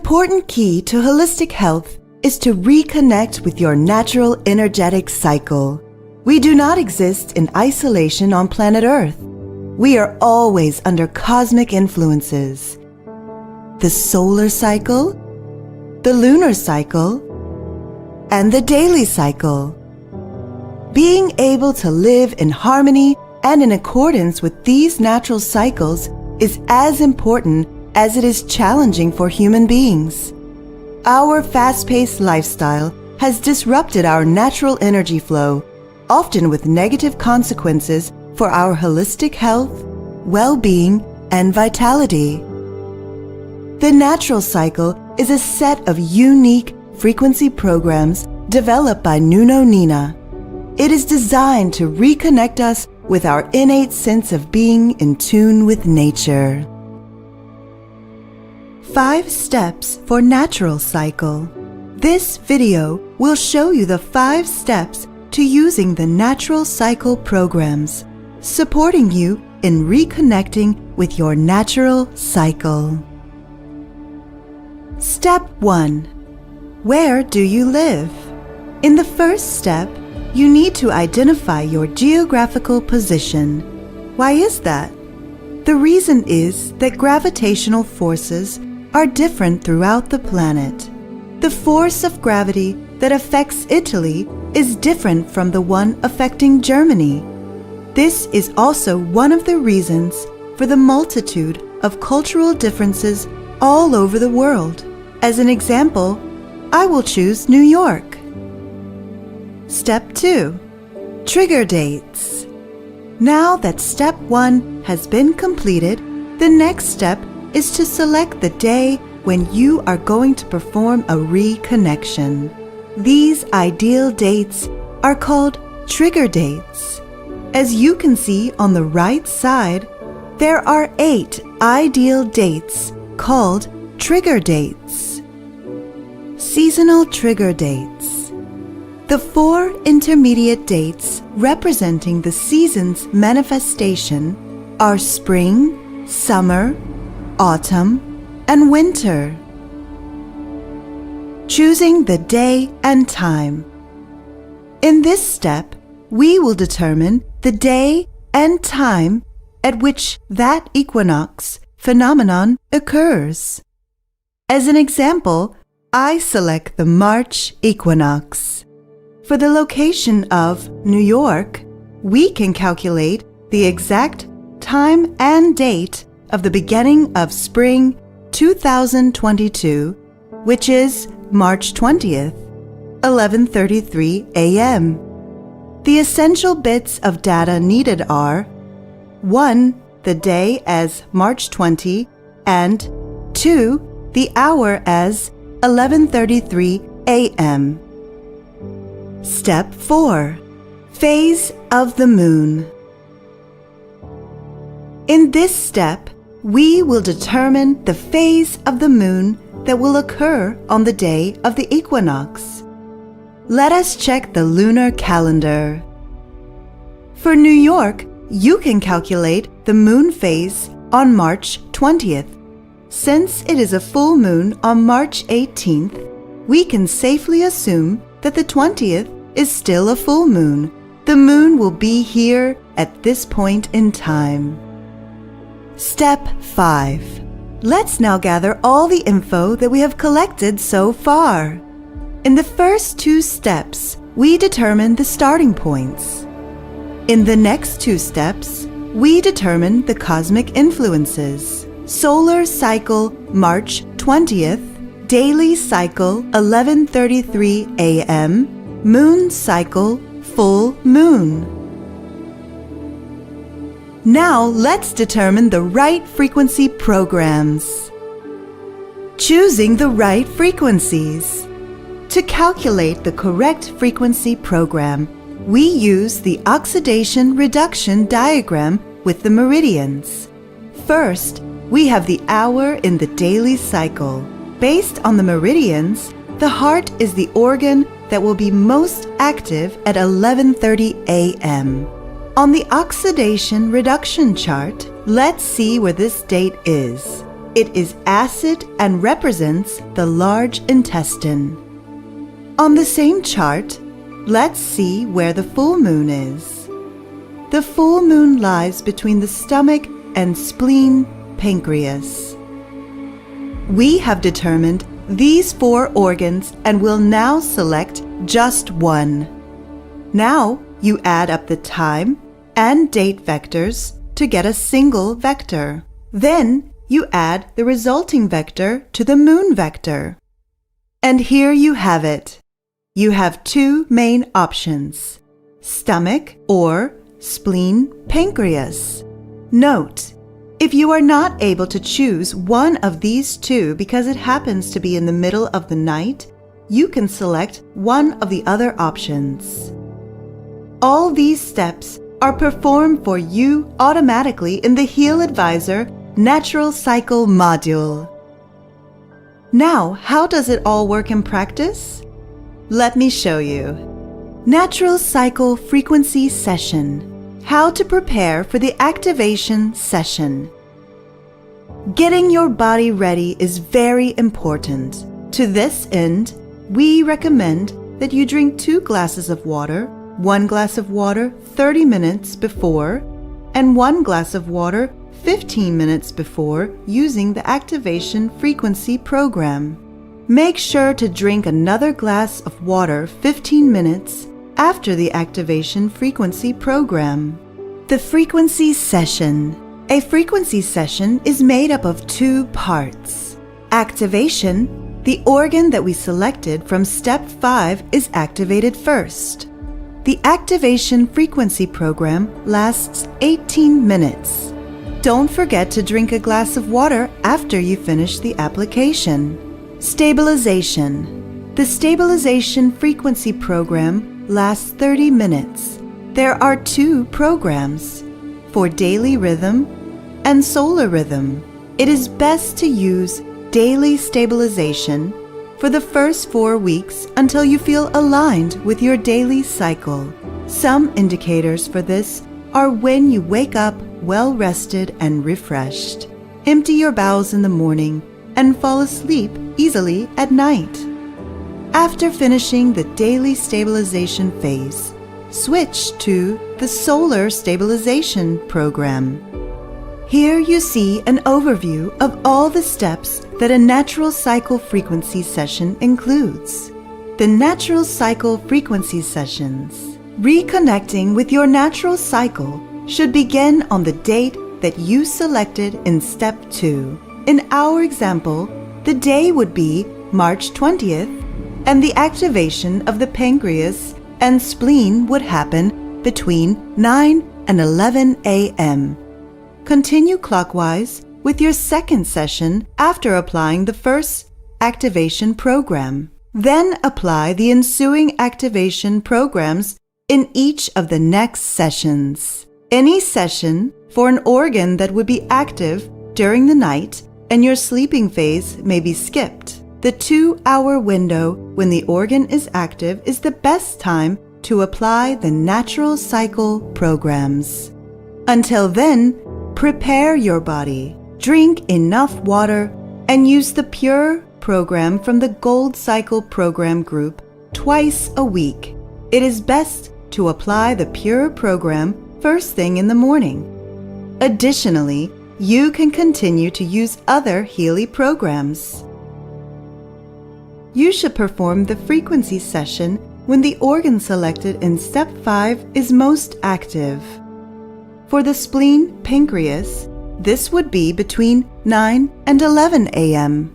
important key to holistic health is to reconnect with your natural energetic cycle. We do not exist in isolation on planet Earth. We are always under cosmic influences. The solar cycle, the lunar cycle, and the daily cycle. Being able to live in harmony and in accordance with these natural cycles is as important as it is challenging for human beings. Our fast-paced lifestyle has disrupted our natural energy flow, often with negative consequences for our holistic health, well-being, and vitality. The natural cycle is a set of unique frequency programs developed by Nuno. It is designed to reconnect us with our innate sense of being in tune with nature. 5 steps for natural cycle. This video will show you the 5 steps to using the natural cycle programs, supporting you in reconnecting with your natural cycle. Step 1. Where do you live? In the first step, you need to identify your geographical position. Why is that? The reason is that gravitational forces are different throughout the planet. The force of gravity that affects Italy is different from the one affecting Germany. This is also one of the reasons for the multitude of cultural differences all over the world. As an example, I will choose New York. Step 2. Trigger dates. Now that step 1 has been completed, the next step is to select the day when you are going to perform a reconnection. These ideal dates are called trigger dates. As you can see on the right side, there are 8 ideal dates called trigger dates. Seasonal trigger dates. The 4 intermediate dates representing the season's manifestation are spring, summer, autumn, and winter. Choosing the day and time. In this step, we will determine the day and time at which that equinox phenomenon occurs. As an example, I select the March equinox. For the location of New York, we can calculate the exact time and date of the beginning of spring 2022, which is March 20th, 11:33 a.m. The essential bits of data needed are 1. The day as March 20 and 2. The hour as 11:33 a.m. Step 4. Phase of the moon. In this step, we will determine the phase of the moon that will occur on the day of the equinox. Let us check the lunar calendar. For New York, you can calculate the moon phase on March 20th. Since it is a full moon on March 18th, we can safely assume that the 20th is still a full moon. The moon will be here at this point in time. Step 5. Let's now gather all the info that we have collected so far. In the first 2 steps, we determine the starting points. In the next 2 steps, we determine the cosmic influences. Solar cycle March 20th, daily cycle 11:33 a.m., moon cycle full moon. Now let's determine the right frequency programs. Choosing the right frequencies. To calculate the correct frequency program, we use the oxidation reduction diagram with the meridians. First, we have the hour in the daily cycle. Based on the meridians, the heart is the organ that will be most active at 11:30 a.m. On the oxidation reduction chart, let's see where this date is. It is acid and represents the large intestine. On the same chart, let's see where the full moon is. The full moon lies between the stomach and spleen, pancreas. We have determined these 4 organs and will now select just one. Now you add up the time and date vectors to get a single vector. Then you add the resulting vector to the moon vector. And here you have it. You have 2 main options: stomach or spleen, pancreas. Note, if you are not able to choose one of these 2 because it happens to be in the middle of the night, you can select one of the other options. All these steps are performed for you automatically in the Heal Advisor Natural Cycle module. Now, how does it all work in practice? Let me show you. Natural Cycle Frequency Session. How to prepare for the activation session. Getting your body ready is very important. To this end, we recommend that you drink 2 glasses of water, 1 glass of water 30 minutes before, and 1 glass of water 15 minutes before using the activation frequency program. Make sure to drink another glass of water 15 minutes after the activation frequency program. The frequency session. A frequency session is made up of 2 parts. Activation. The organ that we selected from step 5 is activated first. The activation frequency program lasts 18 minutes. Don't forget to drink a glass of water after you finish the application. Stabilization. The stabilization frequency program lasts 30 minutes. There are 2 programs for daily rhythm and solar rhythm. It is best to use daily stabilization for the first 4 weeks until you feel aligned with your daily cycle. Some indicators for this are when you wake up well rested and refreshed, empty your bowels in the morning, and fall asleep easily at night. After finishing the daily stabilization phase, switch to the solar stabilization program. Here you see an overview of all the steps that a natural cycle frequency session includes. The natural cycle frequency sessions. Reconnecting with your natural cycle should begin on the date that you selected in step 2. In our example, the day would be March 20th, and the activation of the pancreas and spleen would happen between 9 and 11 a.m. Continue clockwise with your second session after applying the first activation program. Then apply the ensuing activation programs in each of the next sessions. Any session for an organ that would be active during the night and your sleeping phase may be skipped. The 2-hour window when the organ is active is the best time to apply the natural cycle programs. Until then, prepare your body, drink enough water, and use the Pure program from the Gold Cycle program group twice a week. It is best to apply the Pure program first thing in the morning. Additionally, you can continue to use other Healy programs. You should perform the frequency session when the organ selected in step 5 is most active. For the spleen, pancreas, this would be between 9 and 11 a.m.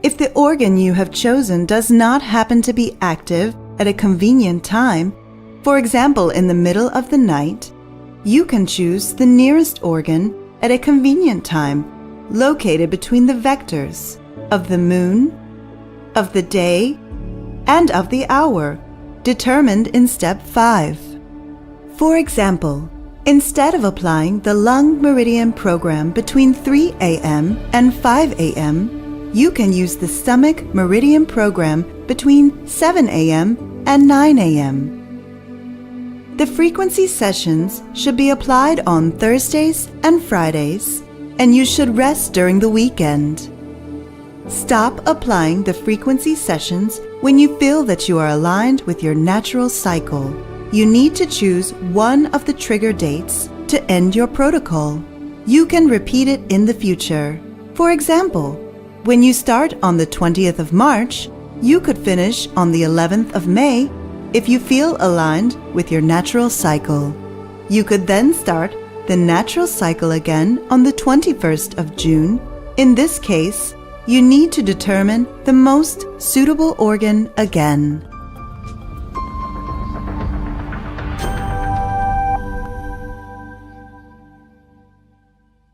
If the organ you have chosen does not happen to be active at a convenient time, for example in the middle of the night, you can choose the nearest organ at a convenient time, located between the vectors of the moon, of the day, and of the hour, determined in step 5. For example, instead of applying the Leung meridian program between 3 a.m. and 5 a.m., you can use the stomach meridian program between 7 a.m. and 9 a.m. The frequency sessions should be applied on Thursdays and Fridays, and you should rest during the weekend. Stop applying the frequency sessions when you feel that you are aligned with your natural cycle. You need to choose one of the trigger dates to end your protocol. You can repeat it in the future. For example, when you start on the 20th of March, you could finish on the 11th of May if you feel aligned with your natural cycle. You could then start the natural cycle again on the 21st of June. In this case, you need to determine the most suitable organ again.